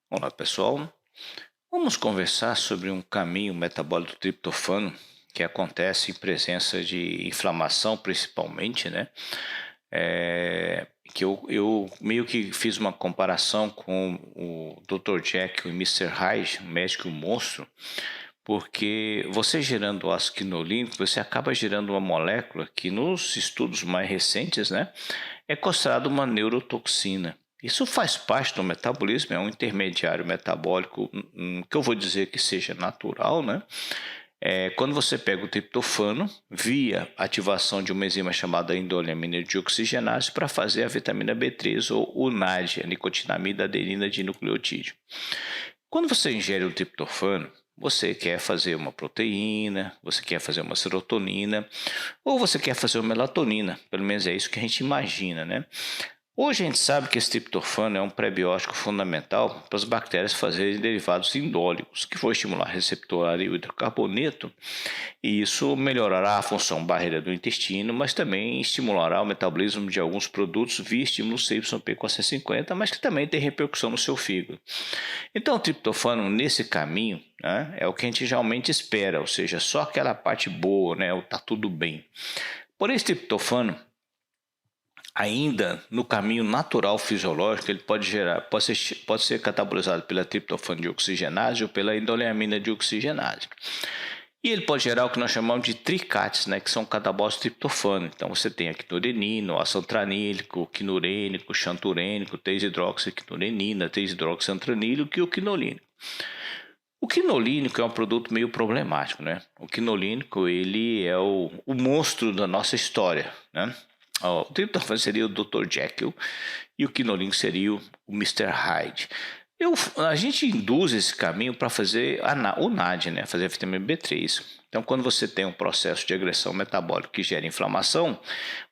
Olá pessoal, vamos conversar sobre um caminho metabólico do triptofano que acontece em presença de inflamação principalmente, né? Que eu meio que fiz uma comparação com o Dr. Jekyll e Mr. Hyde, o médico monstro, porque você gerando ácido quinolínico, você acaba gerando uma molécula que nos estudos mais recentes, né, é considerada uma neurotoxina. Isso faz parte do metabolismo, é um intermediário metabólico que eu vou dizer que seja natural, né? Quando você pega o triptofano, via ativação de uma enzima chamada indoleamina deoxigenase para fazer a vitamina B3 ou o NAD, a nicotinamida adenina dinucleotídeo. Quando você ingere o triptofano, você quer fazer uma proteína, você quer fazer uma serotonina, ou você quer fazer uma melatonina, pelo menos é isso que a gente imagina, né? Hoje a gente sabe que esse triptofano é um prebiótico fundamental para as bactérias fazerem derivados indólicos, que vão estimular receptor ao hidrocarboneto, e isso melhorará a função barreira do intestino, mas também estimulará o metabolismo de alguns produtos via estímulo CYP450, mas que também tem repercussão no seu fígado. Então o triptofano nesse caminho, né, é o que a gente geralmente espera, ou seja, só aquela parte boa, né, o tá tudo bem. Porém, esse triptofano ainda no caminho natural fisiológico, ele pode ser catabolizado pela triptofano deoxigenase ou pela indoleamina deoxigenase. E ele pode gerar o que nós chamamos de tricates, né, que são catabólitos de triptofano. Então você tem a quinurenina, o ácido tranílico, o quinurênico, o xanturênico, 3-hidroxiquinurenina, 3-hidroxiantranílico e o quinolínico. O quinolínico é um produto meio problemático, né? O quinolínico, ele é o monstro da nossa história, né? O triptofano seria o Dr. Jekyll e o quinolínico seria o Mr. Hyde. A gente induz esse caminho para fazer o NAD, né? Fazer a vitamina B3. Então, quando você tem um processo de agressão metabólica que gera inflamação,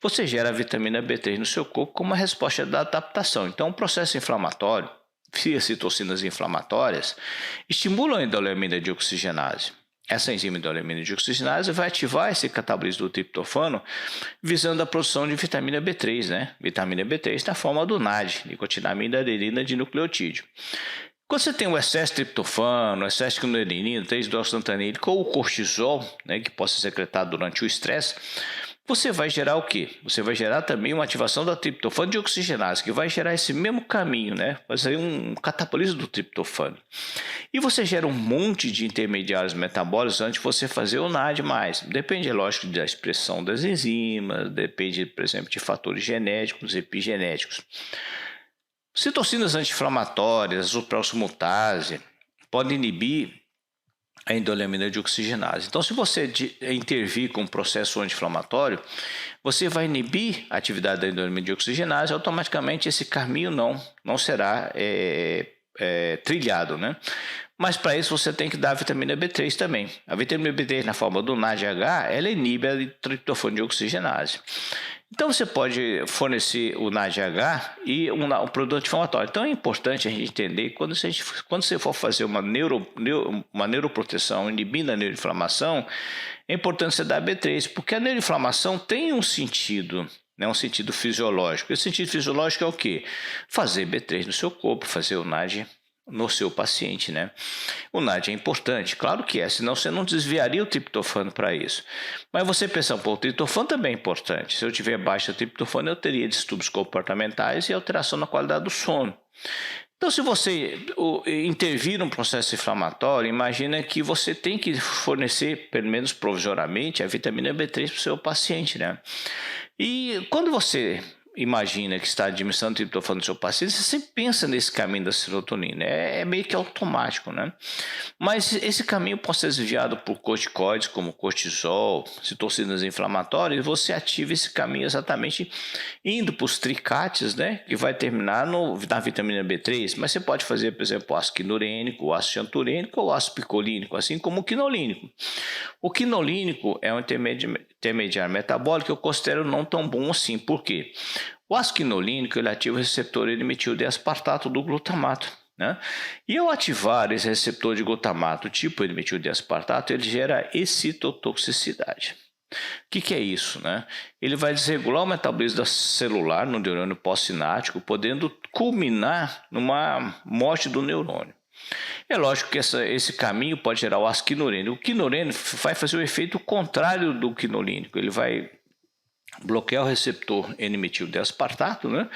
você gera a vitamina B3 no seu corpo como uma resposta da adaptação. Então, o processo inflamatório, via citocinas inflamatórias, estimulam a indoleamina deoxigenase. Essa enzima indoleamina deoxigenase vai ativar esse catabolismo do triptofano, visando a produção de vitamina B3, né? Vitamina B3 na forma do NAD, nicotinamida adenina dinucleotídeo. Quando você tem o excesso de triptofano, excesso de quinolinina, 3-hidroxiantranílico ou o cortisol, né, que possa ser secretado durante o estresse, você vai gerar o quê? Você vai gerar também uma ativação da triptofano deoxigenase, que vai gerar esse mesmo caminho, né? Vai ser um catabolismo do triptofano. E você gera um monte de intermediários metabólicos antes de você fazer o NAD+. Depende, é lógico, da expressão das enzimas, depende, por exemplo, de fatores genéticos e epigenéticos. Citocinas anti-inflamatórias, supraoximutase, podem inibir a indoleamina deoxigenase. Então, se você intervir com um processo anti-inflamatório, você vai inibir a atividade da indoleamina deoxigenase, automaticamente esse caminho não será trilhado, né? Mas para isso você tem que dar a vitamina B3 também. A vitamina B3 na forma do NADH, ela inibe a triptofano deoxigenase. Então você pode fornecer o NADH e um produto anti-inflamatório. Então é importante a gente entender que quando você for fazer uma neuroproteção, inibindo a neuroinflamação, é importante você dar B3, porque a neuroinflamação tem um sentido, né, um sentido fisiológico. Esse sentido fisiológico é o quê? Fazer B3 no seu corpo, fazer o NAD no seu paciente, né? O NAD é importante, claro que é, senão você não desviaria o triptofano para isso. Mas você pensa, pô, o triptofano também é importante. Se eu tiver baixa triptofano, eu teria distúrbios comportamentais e alteração na qualidade do sono. Então, se você intervir num processo inflamatório, imagina que você tem que fornecer, pelo menos provisoriamente, a vitamina B3 para o seu paciente, né? E quando você imagina que está administrando triptofano no seu paciente, você sempre pensa nesse caminho da serotonina. É meio que automático, né? Mas esse caminho pode ser desviado por corticoides, como cortisol, citocinas inflamatórias, e você ativa esse caminho exatamente indo para os tricates, né? Que vai terminar na vitamina B3. Mas você pode fazer, por exemplo, o ácido quinurênico, o ácido xanturênico ou o ácido picolínico, assim como o quinolínico. O quinolínico é um intermediário metabólico que eu considero não tão bom assim. Por quê? O ácido quinolínico ele ativa o receptor N-metil D-aspartato do glutamato, né? E ao ativar esse receptor de glutamato tipo N-metil D-aspartato, ele gera excitotoxicidade. Que é isso, né? Ele vai desregular o metabolismo celular no neurônio pós-sináptico, podendo culminar numa morte do neurônio. É lógico que esse caminho pode gerar o ácido quinolínico. O quinolínico vai fazer o efeito contrário do quinolínico. Ele vai bloquear o receptor N-metil-D-aspartato, né?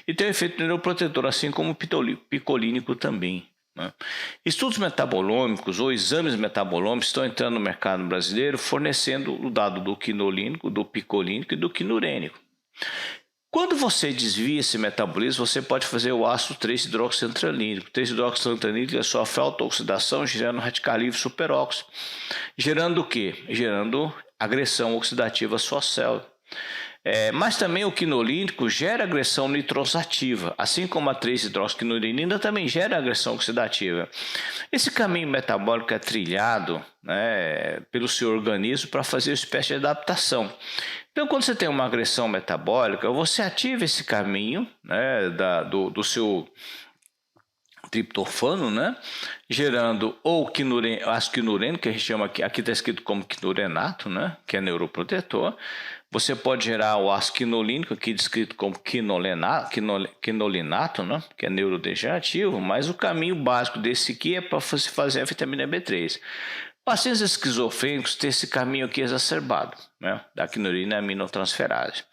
E tem o efeito neuroprotetor, assim como o picolínico também, né? Estudos metabolômicos ou exames metabolômicos estão entrando no mercado brasileiro fornecendo o dado do quinolínico, do picolínico e do quinurênico. Quando você desvia esse metabolismo, você pode fazer o ácido 3-hidroxiantralínico. 3-hidroxiantralínico sofre autooxidação, gerando radical livre superóxido. Gerando o quê? Gerando agressão oxidativa à sua célula. Mas também o quinolínico gera agressão nitrosativa, assim como a 3-hidroxiquinolinina também gera agressão oxidativa. Esse caminho metabólico é trilhado, né, pelo seu organismo para fazer uma espécie de adaptação. Então, quando você tem uma agressão metabólica, você ativa esse caminho, né, do seu triptofano, né, gerando ou ácido quinurênico, que a gente chama aqui está escrito como quinurenato, né, que é neuroprotetor. Você pode gerar o ácido quinolínico, aqui descrito como quinolinato, né, que é neurodegenerativo, mas o caminho básico desse aqui é para você fazer a vitamina B3. Pacientes esquizofrênicos têm esse caminho aqui exacerbado, né, da quinolina aminotransferase.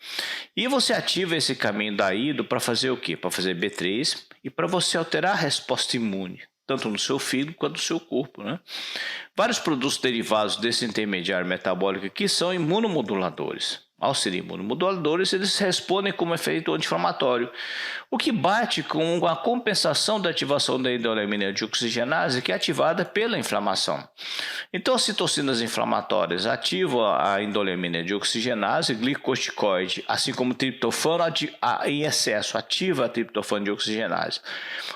E você ativa esse caminho da IDO para fazer o quê? Para fazer B3 e para você alterar a resposta imune, tanto no seu fígado quanto no seu corpo, né? Vários produtos derivados desse intermediário metabólico aqui são imunomoduladores. Ao serem imunomoduladores, eles respondem como efeito anti-inflamatório, o que bate com a compensação da ativação da endolermina de oxigenase, que é ativada pela inflamação. Então, as citocinas inflamatórias ativam a endolermina de oxigenase, glicocorticoide, assim como o triptofano em excesso ativa a triptofano de oxigenase.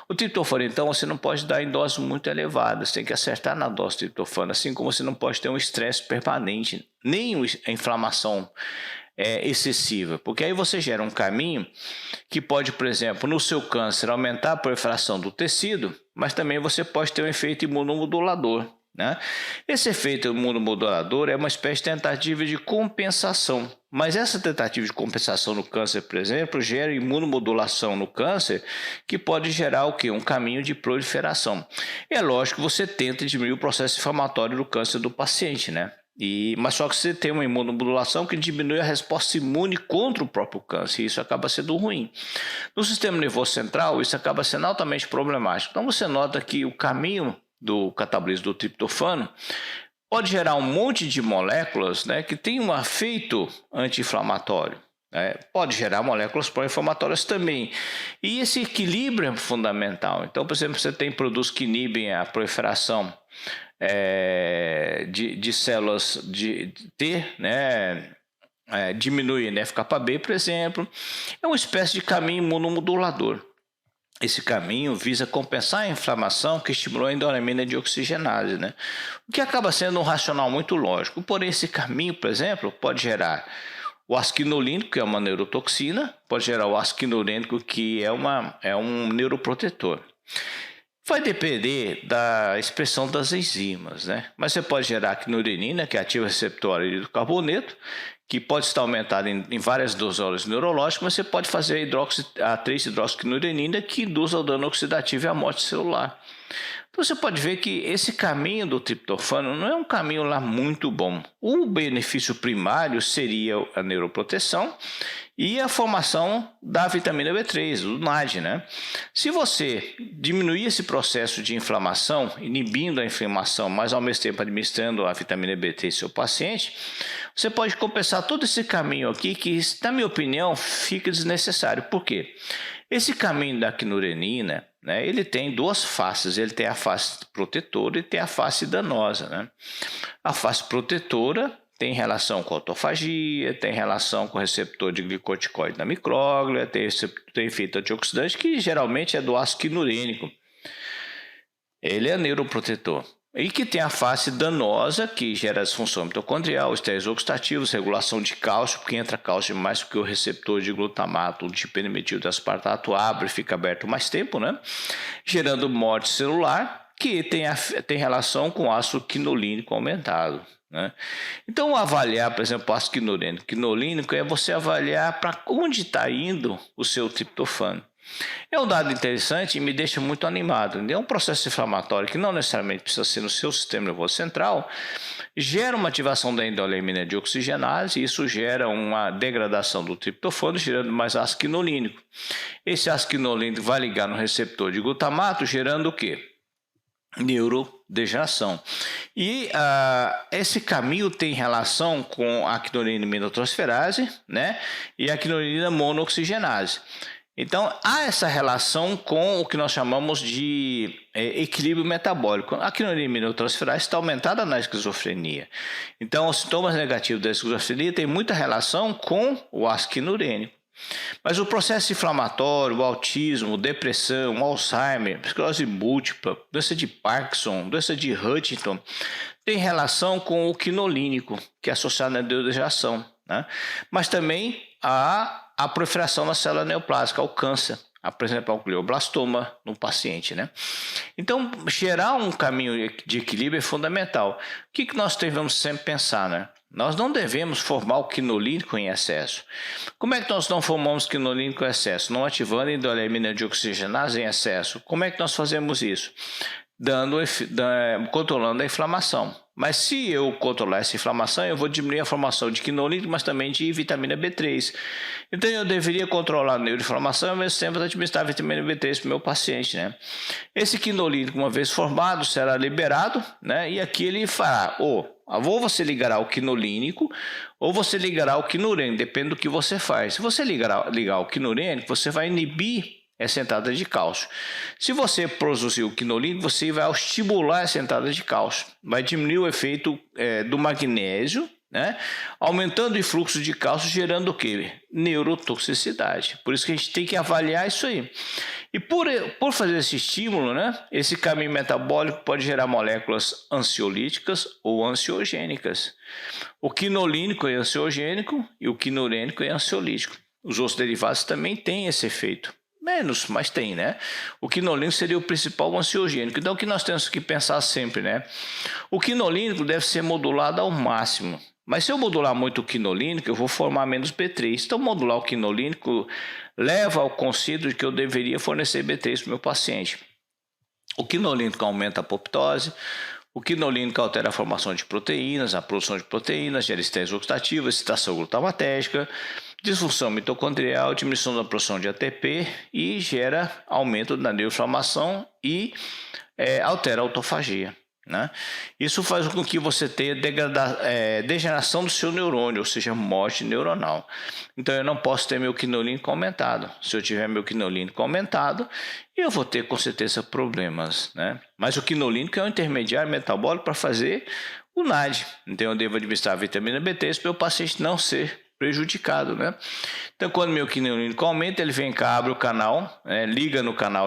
O triptofano, então, você não pode dar em doses muito elevadas, tem que acertar na dose de triptofano, assim como você não pode ter um estresse permanente, nem a inflamação excessiva, porque aí você gera um caminho que pode, por exemplo, no seu câncer, aumentar a proliferação do tecido, mas também você pode ter um efeito imunomodulador, né? Esse efeito imunomodulador é uma espécie de tentativa de compensação, mas essa tentativa de compensação no câncer, por exemplo, gera imunomodulação no câncer, que pode gerar o quê? Um caminho de proliferação. É lógico que você tenta diminuir o processo inflamatório do câncer do paciente, né? Mas só que você tem uma imunomodulação que diminui a resposta imune contra o próprio câncer, e isso acaba sendo ruim. No sistema nervoso central, isso acaba sendo altamente problemático. Então você nota que o caminho do catabolismo do triptofano pode gerar um monte de moléculas, né, que tem um efeito anti-inflamatório. Pode gerar moléculas pró-inflamatórias também. E esse equilíbrio é fundamental. Então, por exemplo, você tem produtos que inibem a proliferação de células de T, né? Diminui NF-κB, por exemplo. É uma espécie de caminho imunomodulador. Esse caminho visa compensar a inflamação que estimulou a endolermina de oxigenase, né? O que acaba sendo um racional muito lógico. Porém, esse caminho, por exemplo, pode gerar o ácido quinolínico, que é uma neurotoxina, pode gerar o ácido quinolínico, que é um neuroprotetor. Vai depender da expressão das enzimas, né? Mas você pode gerar a quinurenina, que ativa o receptor do carboneto, que pode estar aumentada em várias dosórias neurológicas, mas você pode fazer a 3-hidroxiquinurenina, que induz ao dano oxidativo e à morte celular. Então você pode ver que esse caminho do triptofano não é um caminho lá muito bom. O benefício primário seria a neuroproteção e a formação da vitamina B3, do NAD, né? Se você diminuir esse processo de inflamação, inibindo a inflamação, mas ao mesmo tempo administrando a vitamina B3 ao seu paciente, você pode compensar todo esse caminho aqui que, na minha opinião, fica desnecessário. Por quê? Esse caminho da quinurenina, né, ele tem duas faces. Ele tem a face protetora e tem a face danosa, né? A face protetora tem relação com a autofagia, tem relação com o receptor de glicocorticoide na micróglia, tem efeito antioxidante, que geralmente é do ácido quinurênico. Ele é neuroprotetor. E que tem a face danosa, que gera disfunção mitocondrial, estresse oxidativo, regulação de cálcio, porque entra cálcio mais porque o receptor de glutamato, tipo N-metil-D-aspartato, abre e fica aberto mais tempo, né? Gerando morte celular, que tem relação com ácido quinolínico aumentado, né? Então, avaliar, por exemplo, o ácido quinolínico é você avaliar para onde está indo o seu triptofano. É um dado interessante e me deixa muito animado. É um processo inflamatório que não necessariamente precisa ser no seu sistema nervoso central, gera uma ativação da endolermina de oxigenase e isso gera uma degradação do triptofano, gerando mais ácido quinolínico. Esse ácido quinolínico vai ligar no receptor de glutamato, gerando o quê? Neurodegeneração. E esse caminho tem relação com a quinolina aminotransferase, né? E a quinolina monooxigenase. Então, há essa relação com o que nós chamamos de equilíbrio metabólico. A quinolina aminotransferase está aumentada na esquizofrenia. Então, os sintomas negativos da esquizofrenia têm muita relação com o ácido quinolínico. Mas o processo inflamatório, o autismo, depressão, Alzheimer, esclerose múltipla, doença de Parkinson, doença de Huntington, tem relação com o quinolínico, que é associado à neurodegeneração, né? Mas também a proliferação na célula neoplásica, o câncer, por exemplo, o glioblastoma no paciente, né? Então, gerar um caminho de equilíbrio é fundamental. O que nós devemos sempre pensar, né? Nós não devemos formar o quinolínico em excesso. Como é que nós não formamos quinolínico em excesso? Não ativando a endolermina de oxigenase em excesso. Como é que nós fazemos isso? Controlando a inflamação. Mas se eu controlar essa inflamação, eu vou diminuir a formação de quinolínico, mas também de vitamina B3. Então eu deveria controlar a neuroinflamação e ao mesmo tempo administrar a vitamina B3 para o meu paciente, né? Esse quinolínico, uma vez formado, será liberado, né? E aqui ele fará, ou você ligará o quinolínico, ou você ligará o quinurênico, depende do que você faz. Se você ligar o quinurênico, você vai inibir essa entrada de cálcio. Se você produzir o quinolínico, você vai estimular essa entrada de cálcio, vai diminuir o efeito do magnésio, né? Aumentando o fluxo de cálcio, gerando o quê? Neurotoxicidade. Por isso que a gente tem que avaliar isso aí. E por fazer esse estímulo, né, esse caminho metabólico pode gerar moléculas ansiolíticas ou ansiogênicas. O quinolínico é ansiogênico e o quinurênico é ansiolítico. Os outros derivados também têm esse efeito. Menos, mas tem, né? O quinolínico seria o principal ansiogênico. Então, o que nós temos que pensar sempre, né? O quinolínico deve ser modulado ao máximo. Mas se eu modular muito o quinolínico, eu vou formar menos B3. Então, modular o quinolínico leva ao conceito de que eu deveria fornecer B3 para o meu paciente. O quinolínico aumenta a apoptose. O quinolínico altera a formação de proteínas, a produção de proteínas, gera estresse oxidativo, excitação glutamatérgica, disfunção mitocondrial, diminuição da produção de ATP e gera aumento da neuroinflamação e altera a autofagia, né? Isso faz com que você tenha degeneração do seu neurônio, ou seja, morte neuronal. Então eu não posso ter meu quinolínico aumentado. Se eu tiver meu quinolínico aumentado, eu vou ter com certeza problemas, né? Mas o quinolínico é um intermediário metabólico para fazer o NAD. Então eu devo administrar a vitamina B3 para o paciente não ser prejudicado, né? Então, quando meu quinolínico aumenta, ele vem cá, abre o canal, liga no canal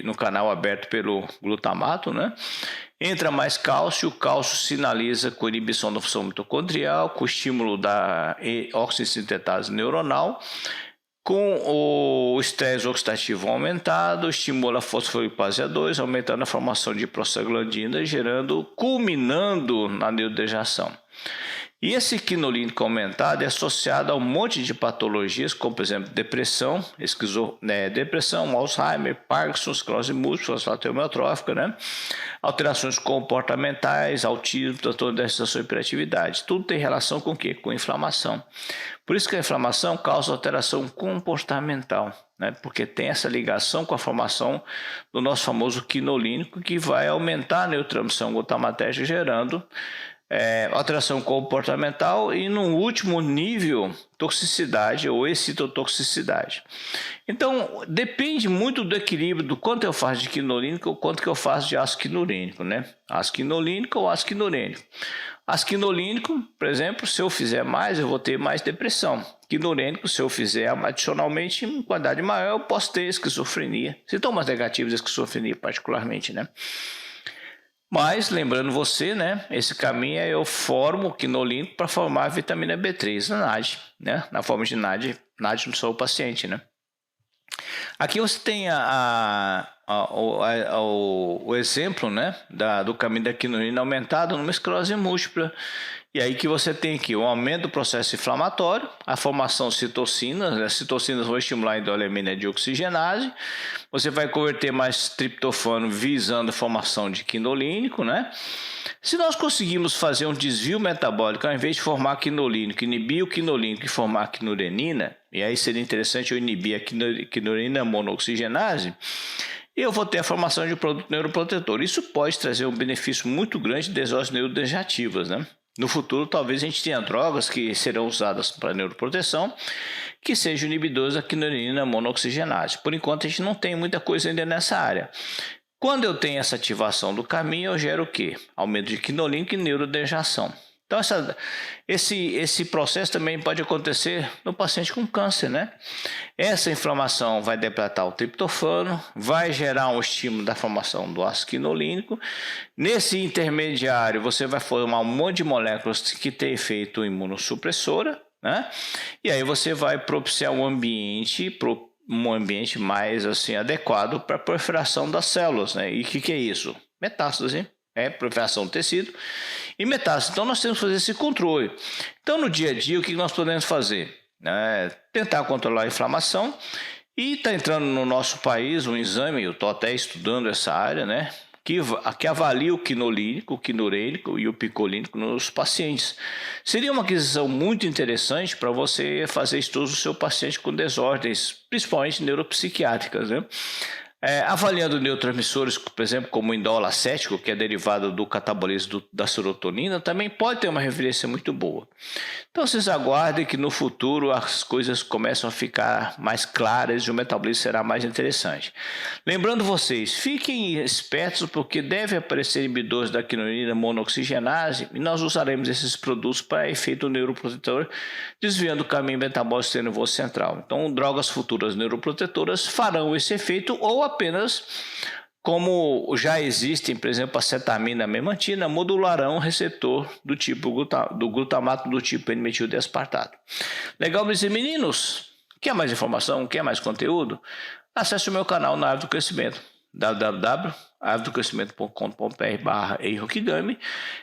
no canal aberto pelo glutamato, né? Entra mais cálcio, o cálcio sinaliza com inibição da função mitocondrial, com o estímulo da oxissintetase neuronal, com o estresse oxidativo aumentado, estimula a fosfolipase A2, aumentando a formação de prostaglandina, culminando na neurodegeneração. E esse quinolínico aumentado é associado a um monte de patologias, como por exemplo depressão, Alzheimer, Parkinson, esclerose múltipla, esclerose amiotrófica, né? Alterações comportamentais, autismo, transtorno da excitação e hiperatividade. Tudo tem relação com o quê? Com inflamação. Por isso que a inflamação causa alteração comportamental, né? Porque tem essa ligação com a formação do nosso famoso quinolínico, que vai aumentar a neurotransmissão glutamatérgica, gerando alteração comportamental e, no último nível, toxicidade ou excitotoxicidade. Então, depende muito do equilíbrio do quanto eu faço de quinolínico ou quanto que eu faço de ácido quinolínico, né? Ácido quinolínico ou ácido quinurênico. Ácido quinolínico, por exemplo, se eu fizer mais, eu vou ter mais depressão. Quinurênico, se eu fizer adicionalmente em quantidade maior, eu posso ter esquizofrenia. Sintomas negativos de esquizofrenia, particularmente, né? Mas, lembrando você, né, esse caminho eu formo o quinolínico para formar a vitamina B3 na NAD, né, na forma de NAD no seu paciente, né. Aqui você tem o exemplo, né, do caminho da quinolina aumentado numa esclerose múltipla. E aí que você tem aqui o aumento do processo inflamatório, a formação de citocinas. As citocinas vão estimular a endolemina de oxigenase. Você vai converter mais triptofano visando a formação de quinolínico, né? Se nós conseguimos fazer um desvio metabólico, ao invés de formar quinolínico, inibir o quinolínico e formar quinurenina, e aí seria interessante eu inibir a quinurenina monooxigenase, eu vou ter a formação de um produto neuroprotetor. Isso pode trazer um benefício muito grande de doses neurodegenerativas, né? No futuro, talvez a gente tenha drogas que serão usadas para neuroproteção, que sejam inibidores da quinurenina monooxigenase. Por enquanto, a gente não tem muita coisa ainda nessa área. Quando eu tenho essa ativação do caminho, eu gero o quê? Aumento de quinolínico e neurodegeneração. Então, esse processo também pode acontecer no paciente com câncer, né? Essa inflamação vai depletar o triptofano, vai gerar um estímulo da formação do ácido quinolínico. Nesse intermediário, você vai formar um monte de moléculas que tem efeito imunossupressora, né? E aí você vai propiciar um ambiente mais assim adequado para a proliferação das células, né? E o que é isso? Metástase. Proliferação do tecido e metástase. Então, nós temos que fazer esse controle. Então, no dia a dia, o que nós podemos fazer? Tentar controlar a inflamação. E está entrando no nosso país um exame, eu estou até estudando essa área, né? Que avalia o quinolínico, o quinurênico e o picolínico nos pacientes. Seria uma aquisição muito interessante para você fazer estudos do seu paciente com desordens, principalmente neuropsiquiátricas, né? Avaliando neurotransmissores, por exemplo, como o indol acético, que é derivado do catabolismo da serotonina, também pode ter uma referência muito boa. Então, vocês aguardem que no futuro as coisas começam a ficar mais claras e o metabolismo será mais interessante. Lembrando vocês, fiquem espertos porque deve aparecer inibidores da quinolina monooxigenase e nós usaremos esses produtos para efeito neuroprotetor, desviando o caminho metabólico do nervoso central. Então, drogas futuras neuroprotetoras farão esse efeito ou apenas, como já existem, por exemplo, a cetamina, a memantina, modularão o receptor do glutamato do tipo N-metildeaspartato. Legal, meus meninos? Quer mais informação? Quer mais conteúdo? Acesse o meu canal na Árvore do Crescimento, www.arvoredocrescimento.com.br/eihokigami.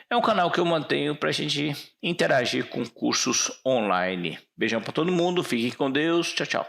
É um canal que eu mantenho para a gente interagir com cursos online. Beijão para todo mundo, fiquem com Deus, tchau, tchau.